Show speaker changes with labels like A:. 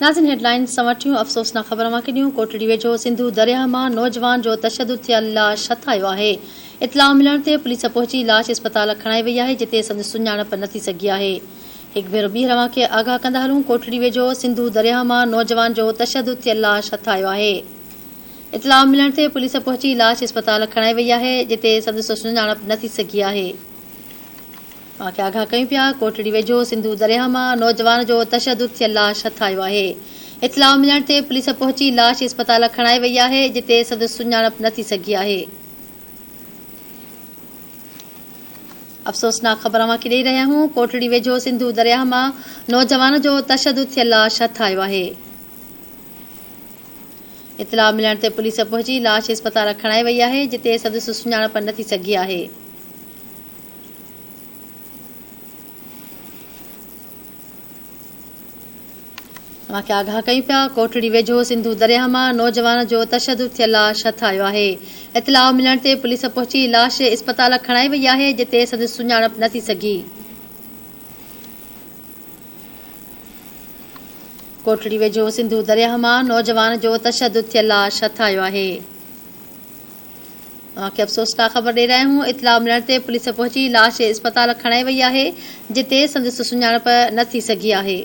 A: नाज़िन headlines वठियूं अफ़सोसनाक ख़बर मां कढियूं। कोटड़ी वेझो सिंधु दरिया मां नौजवान जो तशदुद थियल लाश हथ आयो आहे। इतलाउ मिलण ते पुलिस पहुची लाश इस्पताल खणाई वई आहे, जिते संदसि सुञाणप न थी सघी आहे। हिकु भेरो ॿीहर खे आगाह कंदा हलूं। कोटड़ी वेझो सिंधु दरिया मां नौजवान जो तशदुद थियल लाश हथ आयो आहे। इतलाउ मिलण ते पुलिस पहुची लाश इस्पताल खणाई वई आहे, जिते संदसि सुञाणप न थी सघी आहे। आगाह कयूं पिया। कोटड़ी वेझो सिंधु दरिया मां नौजवान जो तशदुद थियल लाश हथ आयो आहे। इतलाउ मिलण ते पुलिस पहुची लाश इस्पताल खणाई वई आहे, जिते संदसि सुञाणप न थी सघी आहे। अफ़सोसनाक ख़बर मां ॾेई रहिया आहियूं। कोटड़ी वेझो सिंधु दरिया मां नौजवान जो तशदुद थियल लाश हथ आयो आहे। इतलाउ मिलण ते पुलिस पहुची लाश इस्पताल खणाई वई आहे, जिते संदसि सुञाणप न थी सघी आहे। आगाह कयूं पिया। कोटड़ी वेझो सिंधु दरिया मां नौजवान जो तशदुद थियल लाश हथ आयो आहे। इतलाउ मिलण ते पुलिस पहुची लाश इस्पताल खणाई वई आहे, जिते संदसि सुञाणप न थी सघी। कोटड़ी वेझो सिंधु दरिया मां नौजवान जो तशदुद थियल लाश हथ आयो आहे। अफ़सोसनाक ख़बर ॾेई रहिया आहियूं। इतलाउ मिलण ते पुलिस पहुची लाश इस्पताल खणाई वई आहे, जिते संदसि सुञाणप न थी सघी आहे।